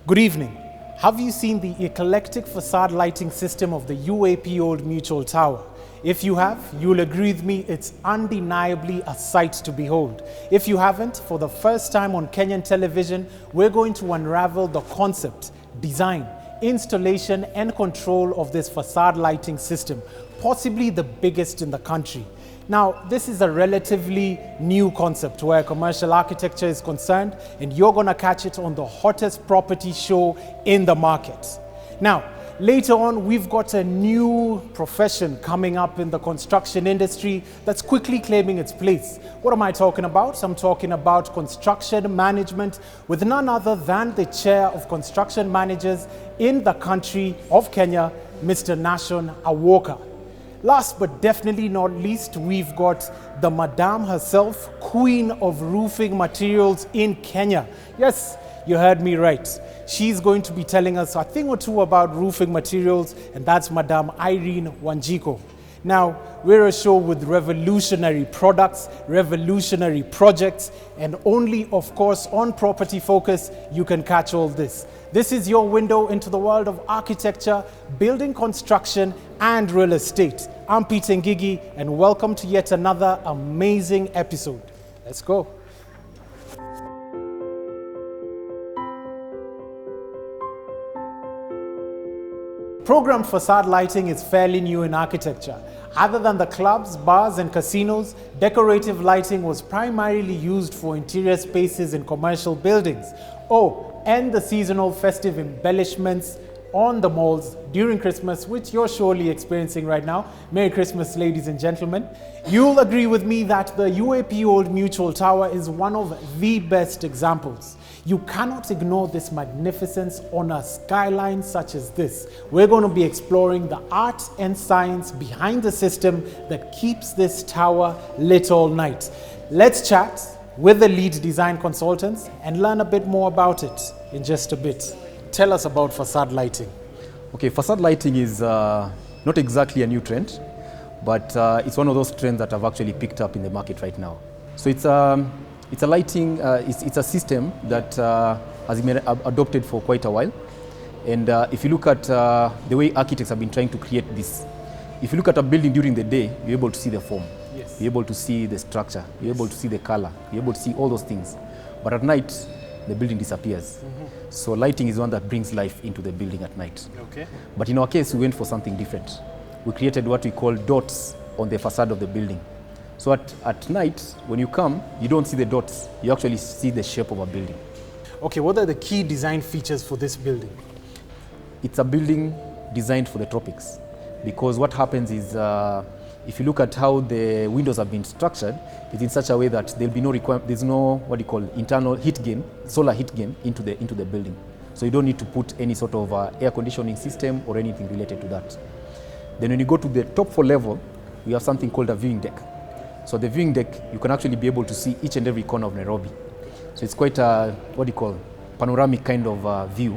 Good evening. Have you seen the eclectic facade lighting system of the UAP Old Mutual Tower? If you have, you'll agree with me, it's undeniably a sight to behold. If you haven't, for the first time on Kenyan television, we're going to unravel the concept, design, installation and control of this facade lighting system, possibly the biggest in the country. Now, this is a relatively new concept where commercial architecture is concerned, and you're gonna catch it on the hottest property show in the market. Now, later on, we've got a new profession coming up in the construction industry that's quickly claiming its place. What am I talking about? I'm talking about construction management with none other than the chair of construction managers in the country of Kenya, Mr. Nashon Awoka. Last but definitely not least, we've got the Madame herself, Queen of Roofing Materials in Kenya. Yes, you heard me right. She's going to be telling us a thing or two about roofing materials, and that's Madame Irene Wanjiko. Now, we're a show with revolutionary products, revolutionary projects, and only, of course, on Property Focus, you can catch all this. This is your window into the world of architecture, building construction, and real estate. I'm Peter Ngigi, and welcome to yet another amazing episode. Let's go. Programmed facade lighting is fairly new in architecture. Other than the clubs, bars, and casinos, decorative lighting was primarily used for interior spaces in commercial buildings. Oh, and the seasonal festive embellishments on the malls during Christmas, which you're surely experiencing right now. Merry Christmas, ladies and gentlemen. You'll agree with me that the UAP Old Mutual Tower is one of the best examples. You cannot ignore this magnificence on a skyline such as this. We're going to be exploring the art and science behind the system that keeps this tower lit all night. Let's chat with the lead design consultants and learn a bit more about it in just a bit. Tell us about facade lighting. Okay, facade lighting is not exactly a new trend, but it's one of those trends that have actually picked up in the market right now. So it's a lighting, it's a system that has been adopted for quite a while. And if you look at the way architects have been trying to create this, if you look at a building during the day, you're able to see the form, you're able to see the structure, you're able to see the color, you're able to see all those things. But at night, the building disappears. So lighting is one that brings life into the building at night. Okay. But in our case, we went for something different. We created what we call dots on the facade of the building. So at night, when you come, you don't see the dots, you actually see the shape of a building. Okay, what are the key design features for this building? It's a building designed for the tropics, because what happens is, if you look at how the windows have been structured, it's in such a way that there'll be no there's no internal heat gain, solar heat gain into the building. So you don't need to put any sort of air conditioning system or anything related to that. Then when you go to the top floor level, we have something called a viewing deck. So the viewing deck, you can actually be able to see each and every corner of Nairobi. So it's quite a, panoramic kind of view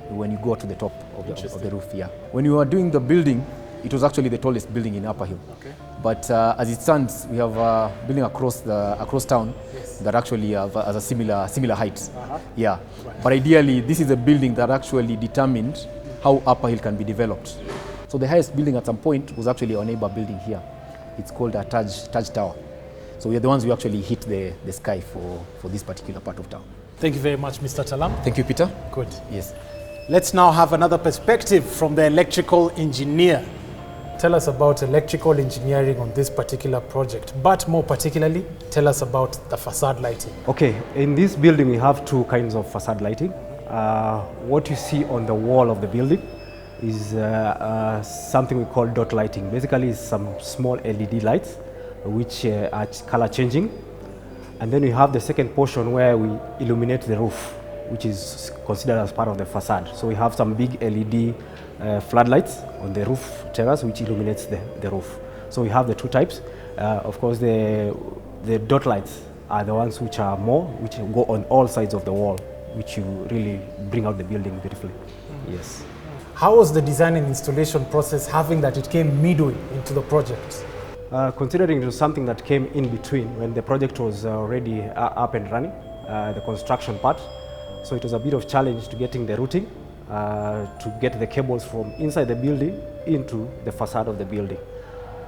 when you go to the top of the roof. Yeah. When you are doing the building, it was actually the tallest building in Upper Hill. Okay. But as it stands, we have a building across town that actually has a similar height. Yeah. Right. But ideally, this is a building that actually determined how Upper Hill can be developed. So the highest building at some point was actually our neighbor building here. It's called a Taj Tower. So we are the ones who actually hit the sky for this particular part of town. Thank you very much, Mr. Talam. Thank you, Peter. Good. Yes. Let's now have another perspective from the electrical engineer. Tell us about electrical engineering on this particular project, but more particularly, tell us about the facade lighting. Okay, in this building we have two kinds of facade lighting. What you see on the wall of the building is something we call dot lighting. Basically, it's some small LED lights which are color changing. And then we have the second portion where we illuminate the roof, which is considered as part of the facade. So we have some big LED floodlights on the roof terrace which illuminates the roof. So we have the two types. Of course, the dot lights are the ones which are which go on all sides of the wall, which you really bring out the building beautifully. Yes. How was the design and installation process, having that it came midway into the project? Considering it was something that came in between when the project was already up and running, the construction part, So it was a bit of challenge to getting the routing, to get the cables from inside the building into the facade of the building.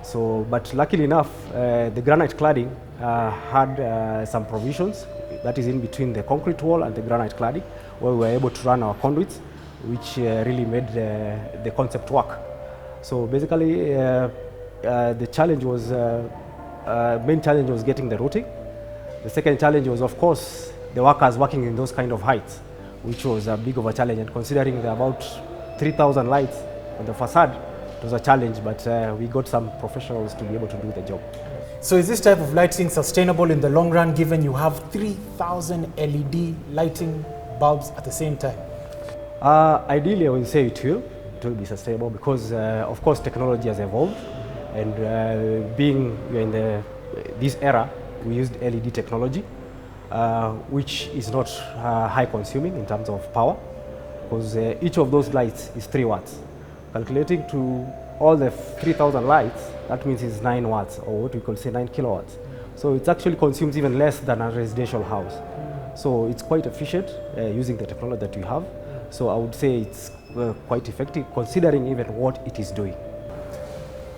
So, but luckily enough, the granite cladding had some provisions that is in between the concrete wall and the granite cladding, where we were able to run our conduits, which really made the concept work. So basically, the challenge was, main challenge was getting the routing. The second challenge was, of course, the workers working in those kind of heights, which was a big of a challenge. And considering the about 3,000 lights on the facade, it was a challenge, but we got some professionals to be able to do the job. So is this type of lighting sustainable in the long run, given you have 3,000 LED lighting bulbs at the same time? Ideally, I will say it will be sustainable because, of course, technology has evolved, and being in this era, we used LED technology, which is not high consuming in terms of power, because each of those lights is 3 watts. Calculating to all the 3,000 lights, that means it's 9 watts, or what we could say 9 kilowatts. So it actually consumes even less than a residential house. So it's quite efficient using the technology that we have. So I would say it's quite effective considering even what it is doing.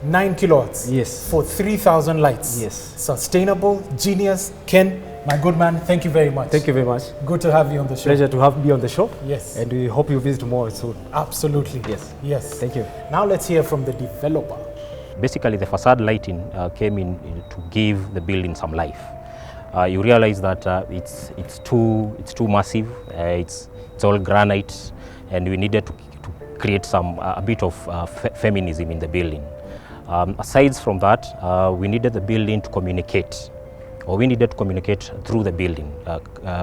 9 kilowatts? Yes. For 3,000 lights? Yes. Sustainable, genius. Ken, my good man, thank you very much. Thank you very much. Good to have you on the show. Pleasure to have me on the show. Yes. And we hope you visit more soon. Absolutely. Yes. Yes. Thank you. Now let's hear from the developer. Basically, the facade lighting came in to give the building some life. You realize that it's too massive. It's all granite, and we needed to create a bit of feminism in the building. Aside from that, we needed the building to communicate, or we needed to communicate through the building,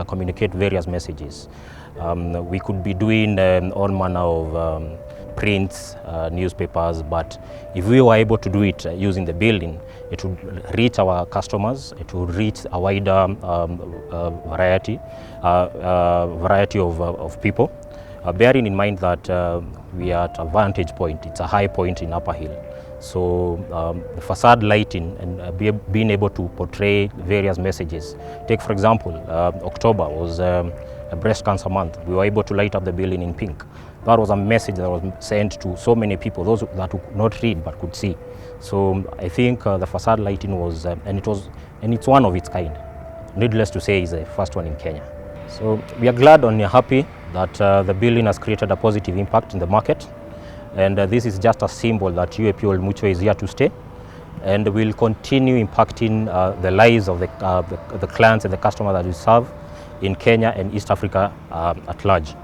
communicate various messages. We could be doing all manner of prints, newspapers, but if we were able to do it using the building, it would reach our customers, it would reach a wider variety of people, bearing in mind that we are at a vantage point. It's a high point in Upper Hill. So the facade lighting and being able to portray various messages. Take, for example, October was a breast cancer month. We were able to light up the building in pink. That was a message that was sent to so many people, those that could not read but could see. So I think the facade lighting was, and it's one of its kind. Needless to say, is the first one in Kenya. So we are glad and happy that the building has created a positive impact in the market. And this is just a symbol that UAP Old Mutual is here to stay, and will continue impacting the lives of the clients and the customers that we serve in Kenya and East Africa at large.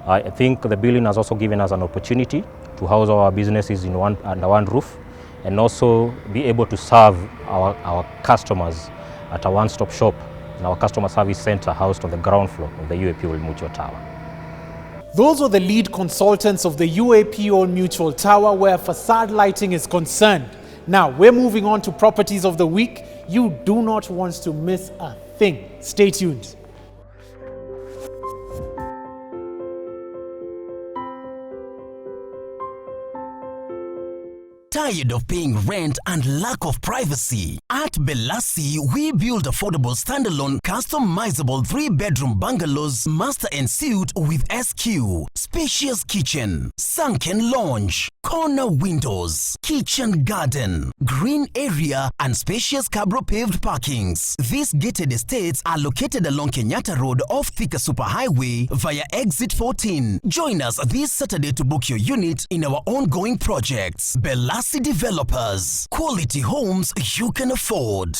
I think the building has also given us an opportunity to house our businesses under one roof, and also be able to serve our customers at a one-stop shop in our customer service center housed on the ground floor of the UAP Old Mutual Tower. Those are the lead consultants of the UAP Old Mutual Tower where facade lighting is concerned. Now, we're moving on to properties of the week. You do not want to miss a thing. Stay tuned. Tired of paying rent and lack of privacy? At Belasi, we build affordable standalone, customizable 3-bedroom bungalows, master and suite with SQ, spacious kitchen, sunken lounge, corner windows, kitchen garden, green area, and spacious cabro paved parkings. These gated estates are located along Kenyatta Road off Thika Superhighway via exit 14. Join us this Saturday to book your unit in our ongoing projects. Belasi Developers, quality homes you can afford.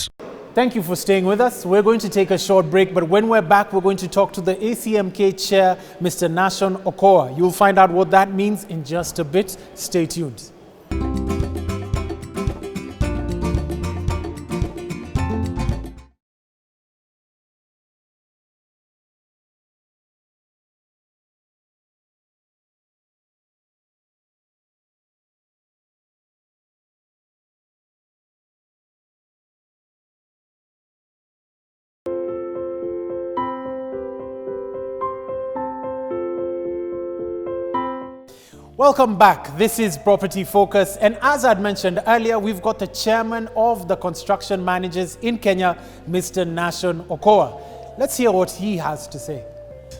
Thank you for staying with us. We're going to take a short break, but when we're back, we're going to talk to the ACMK chair, Mr. Nashon Okoa. You'll find out what that means in just a bit. Stay tuned. Welcome back. This is Property Focus, and as I'd mentioned earlier, we've got the chairman of the construction managers in Kenya, Mr. Nashon Okoa. Let's hear what he has to say.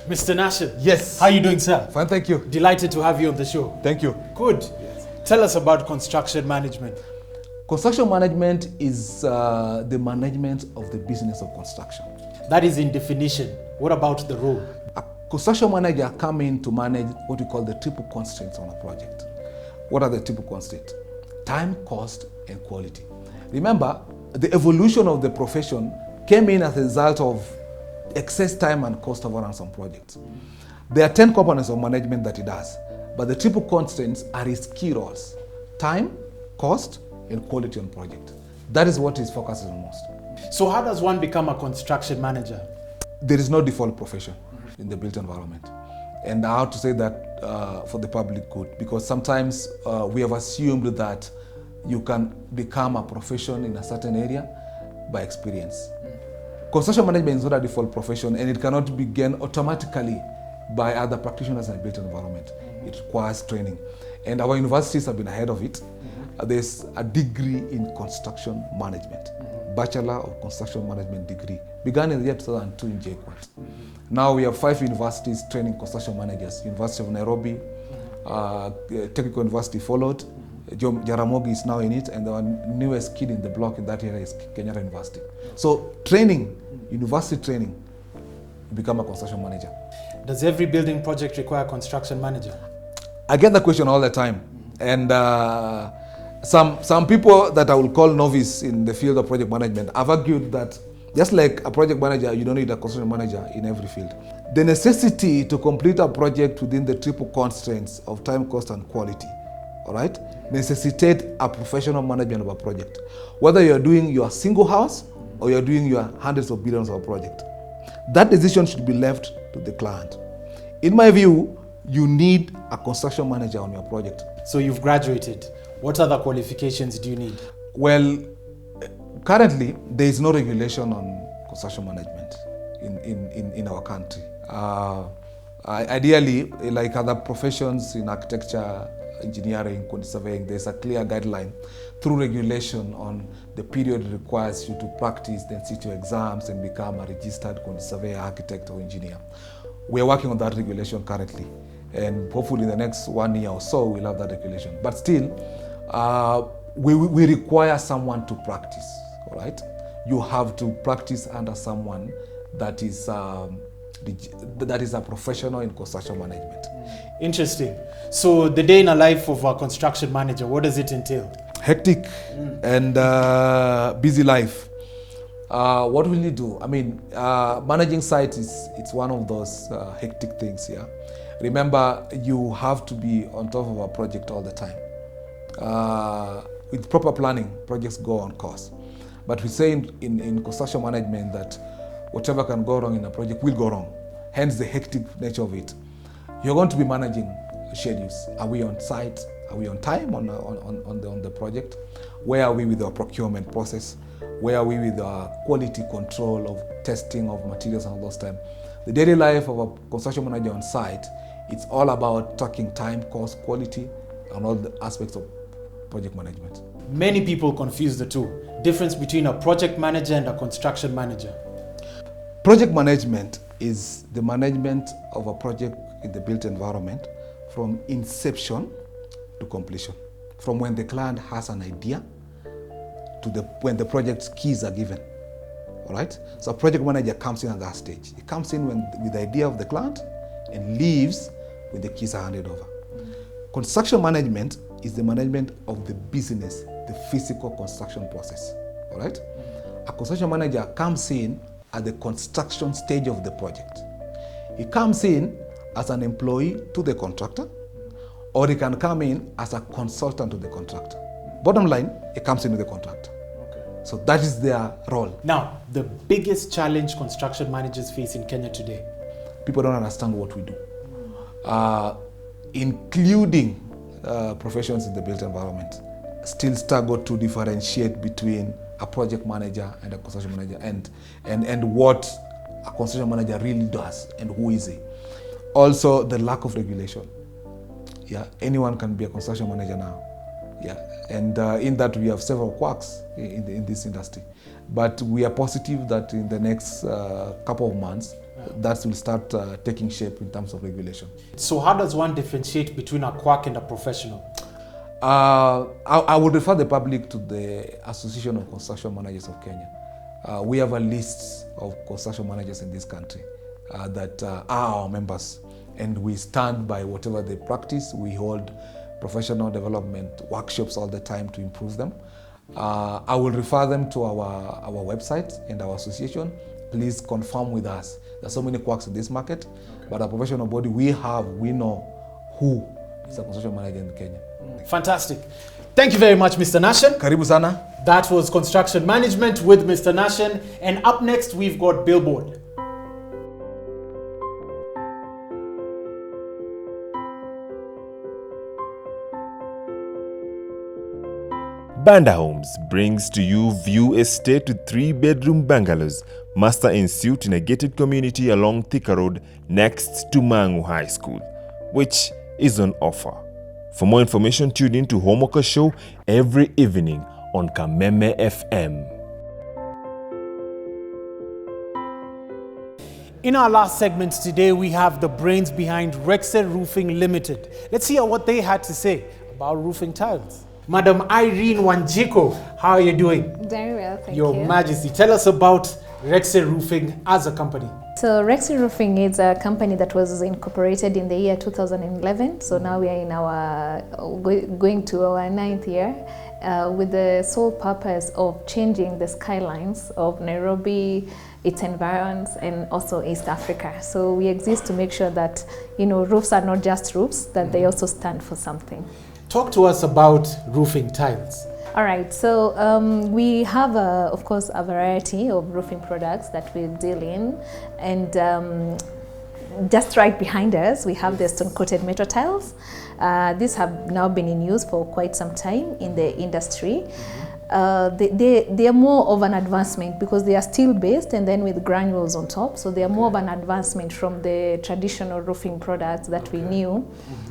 Mr. Nasher. Yes. How are you doing, sir? Fine, thank you. Delighted to have you on the show. Thank you. Good. Tell us about construction management. Construction management is the management of the business of construction. That is in definition. What about the role? A construction manager come in to manage what we call the triple constraints on a project. What are the triple constraints? Time, cost, and quality. Remember, the evolution of the profession came in as a result of excess time and cost overruns on projects. There are 10 components of management that it does, but the triple constraints are its key roles: time, cost, and quality on project. That is what is focused on most. So how does one become a construction manager? There is no default profession in the built environment. And I have to say that for the public good, because sometimes we have assumed that you can become a profession in a certain area by experience. Construction management is not a default profession, and it cannot begin automatically by other practitioners in a built environment. It requires training. And our universities have been ahead of it. There's a degree in construction management, Bachelor of Construction Management degree, began in the year 2002 in JKUAT. Now we have 5 universities training construction managers. University of Nairobi, Technical University followed, Jaramogi is now in it, and the newest kid in the block in that area is Kenyatta University. So training, university training, you become a construction manager. Does every building project require a construction manager? I get that question all the time. And some people that I will call novice in the field of project management have argued that just like a project manager, you don't need a construction manager in every field. The necessity to complete a project within the triple constraints of time, cost, and quality, all right, necessitate a professional management of a project. Whether you're doing your single house or you're doing your hundreds of billions of project. That decision should be left to the client. In my view, you need a construction manager on your project. So you've graduated. What other qualifications do you need? Well, currently, there is no regulation on construction management in our country. Ideally, like other professions in architecture, engineering, quantity surveying, there's a clear guideline through regulation on the period it requires you to practice, then sit your exams and become a registered quantity surveyor, architect, or engineer. We're working on that regulation currently, and hopefully in the next 1 year or so, we'll have that regulation. But still, we require someone to practice, all right? You have to practice under someone that is a professional in construction management. Interesting. So the day in a life of a construction manager, what does it entail? Hectic and busy life. What will you do? I mean, managing sites it's one of those hectic things here. Remember, you have to be on top of a project all the time. With proper planning, projects go on course. But we say in construction management that whatever can go wrong in a project will go wrong. Hence the hectic nature of it. You're going to be managing schedules. Are we on site? Are we on time on the project? Where are we with our procurement process? Where are we with our quality control of testing of materials and all those time? The daily life of a construction manager on site, it's all about tracking time, cost, quality, and all the aspects of project management. Many people confuse the two. Difference between a project manager and a construction manager. Project management is the management of a project in the built environment from inception to completion. From when the client has an idea to when the project's keys are given. All right? So a project manager comes in at that stage. He comes in with the idea of the client and leaves when the keys are handed over. Construction management is the management of the business, the physical construction process. All right? A construction manager comes in at the construction stage of the project. He comes in as an employee to the contractor, or he can come in as a consultant to the contractor. Bottom line, he comes in with the contractor. Okay. So that is their role. Now, the biggest challenge construction managers face in Kenya today? People don't understand what we do, including professions in the built environment. Still struggle to differentiate between a project manager and a construction manager and what a construction manager really does and who is he. Also, the lack of regulation. Yeah, anyone can be a construction manager now. Yeah, and in that we have several quirks in this industry. But we are positive that in the next couple of months, that will start taking shape in terms of regulation. So how does one differentiate between a quack and a professional? I would refer the public to the Association of Construction Managers of Kenya. We have a list of construction managers in this country that are our members, and we stand by whatever they practice. We hold professional development workshops all the time to improve them. I will refer them to our website and our association. Please confirm with us. There are so many quacks in this market, but a professional body we know who is a construction manager in Kenya. Fantastic. Thank you very much, Mr. Nashan. Karibu sana. That was Construction Management with Mr. Nashan. And up next, we've got Billboard. Banda Homes brings to you View Estate with 3-bedroom bungalows, master in suite in a gated community along Thika Road next to Mangu High School, which is on offer. For more information, tune in to Homoka Show every evening on Kameme FM. In our last segment today, we have the brains behind REXE Roofing Limited. Let's hear what they had to say about roofing tiles. Madam Irene Wanjiko, how are you doing? Very well, thank you. Your Majesty, tell us about REXE Roofing as a company. So REXE Roofing is a company that was incorporated in the year 2011. So now we are in our going to our 9th year with the sole purpose of changing the skylines of Nairobi, its environs, and also East Africa. So we exist to make sure that roofs are not just roofs, that they also stand for something. Talk to us about roofing tiles. All right, so we have, of course, a variety of roofing products that we deal in, and just right behind us, we have the stone-coated metal tiles. These have now been in use for quite some time in the industry. They are more of an advancement because they are steel-based and then with granules on top. So they are more of an advancement from the traditional roofing products that we knew,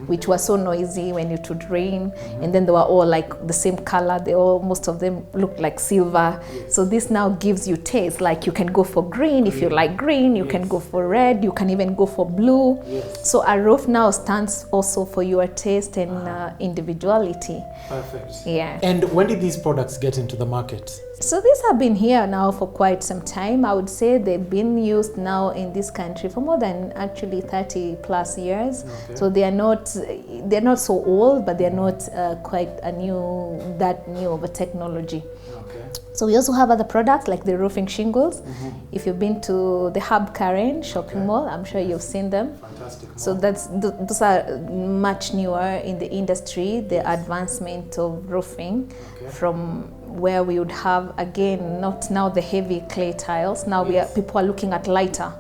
which were so noisy when it would rain, and then they were all like the same color. Most of them looked like silver. So this now gives you taste. Like you can go for green if you like green. You can go for red. You can even go for blue. So a roof now stands also for your taste and individuality. Perfect. Yeah. And when did these products get into the market? So these have been here now for quite some time. I would say they've been used now in this country for more than actually 30 plus years. Okay. So they're not so old, but they're not quite that new of a technology. Okay. So we also have other products like the roofing shingles. If you've been to the Hub Karen shopping mall, I'm sure you've seen them. Fantastic. So those are much newer in the industry, the advancement of roofing from where we would have, again, not now the heavy clay tiles. Now people are looking at lighter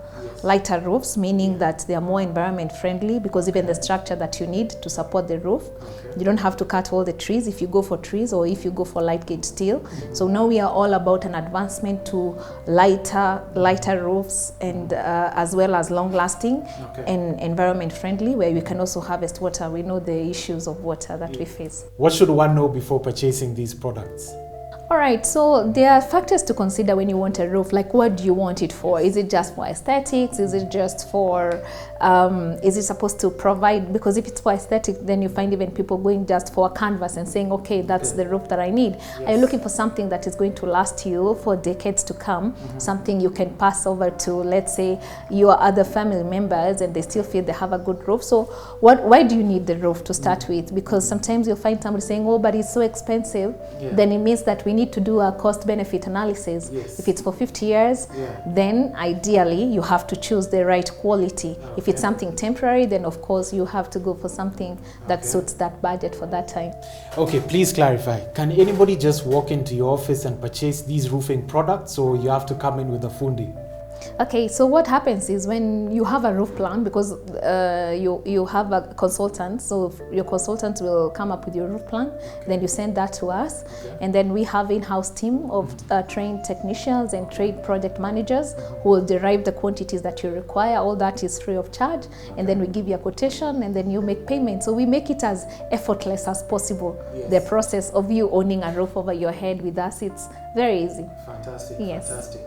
roofs, meaning that they are more environment friendly because even the structure that you need to support the roof, you don't have to cut all the trees if you go for trees or if you go for light gauge steel. So now we are all about an advancement to lighter roofs and as well as long lasting and environment friendly, where we can also harvest water. We know the issues of water that we face. What should one know before purchasing these products? All right, so there are factors to consider when you want a roof. Like, what do you want it for? Is it just for aesthetics? Is it just for, is it supposed to provide? Because if it's for aesthetic, then you find even people going just for a canvas and saying, okay, that's the roof that I need. Are you looking for something that is going to last you for decades to come? Something you can pass over to, let's say, your other family members and they still feel they have a good roof. So why do you need the roof to start with? Because sometimes you'll find somebody saying, oh, but it's so expensive. Then it means that we need to do a cost-benefit analysis. If it's for 50 years, then ideally you have to choose the right quality. If it's something temporary, then of course you have to go for something that suits that budget for that time. Okay, please clarify. Can anybody just walk into your office and purchase these roofing products, or you have to come in with a fundi? Okay, so what happens is when you have a roof plan, because you have a consultant, so your consultant will come up with your roof plan, then you send that to us, and then we have in-house team of trained technicians and trade project managers who will derive the quantities that you require. All that is free of charge, and then we give you a quotation, and then you make payment. So we make it as effortless as possible. The process of you owning a roof over your head with us, it's very easy. Fantastic, Yes. fantastic.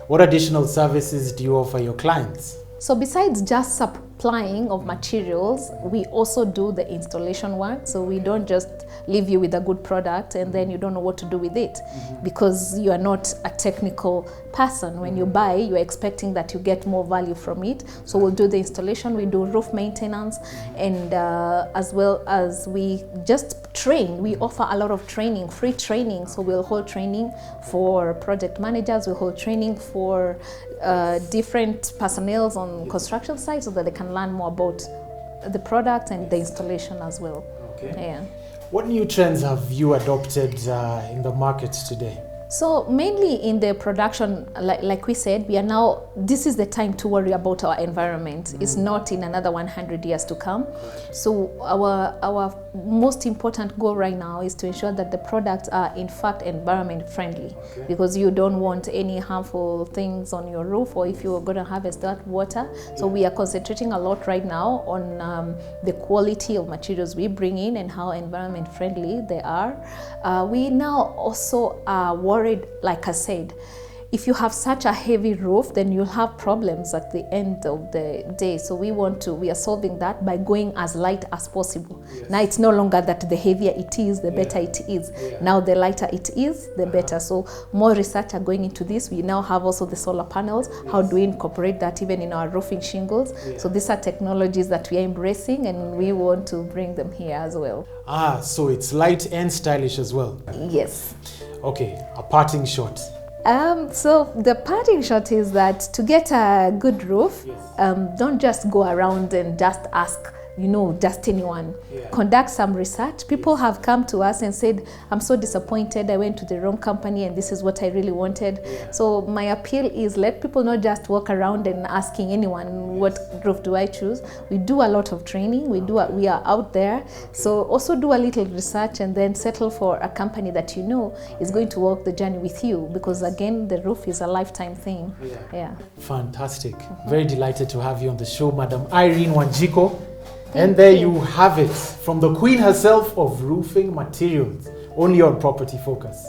What additional services do you offer your clients? So besides just supplying of materials, we also do the installation work. So we don't just leave you with a good product and then you don't know what to do with it, because you are not a technical person. When you buy, you're expecting that you get more value from it. So we'll do the installation, we do roof maintenance, and as well as we just train. We offer a lot of training, free training. So we'll hold training for project managers, we'll hold training for different personnel on construction sites so that they can learn more about the product and the installation as well. Okay. Yeah. What new trends have you adopted in the market today? So mainly in the production, like we said, we are now, this is the time to worry about our environment. It's not in another 100 years to come. So our most important goal right now is to ensure that the products are in fact environment friendly, because you don't want any harmful things on your roof, or if you're going to harvest that water. So we are concentrating a lot right now on the quality of materials we bring in and how environment friendly they are. We now also are worried, like I said, if you have such a heavy roof, then you'll have problems at the end of the day. So we are solving that by going as light as possible. Now it's no longer that the heavier it is, the better it is. Now the lighter it is, the better. So more research are going into this. We now have also the solar panels. How do we incorporate that even in our roofing shingles? So these are technologies that we are embracing, and we want to bring them here as well. So it's light and stylish as well. Yes. Okay, a parting shot. So the parting shot is that to get a good roof, don't just go around and just ask, just anyone. Conduct some research. People have come to us and said, I'm so disappointed, I went to the wrong company and this is what I really wanted. So my appeal is, let people not just walk around and asking anyone, what roof do I choose? We do a lot of training, we are out there. So also do a little research and then settle for a company that you know is going to walk the journey with you, because again, the roof is a lifetime thing. Fantastic. Very delighted to have you on the show, Madam Irene Wanjiko. And there you have it, from the queen herself of roofing materials, only on Property Focus.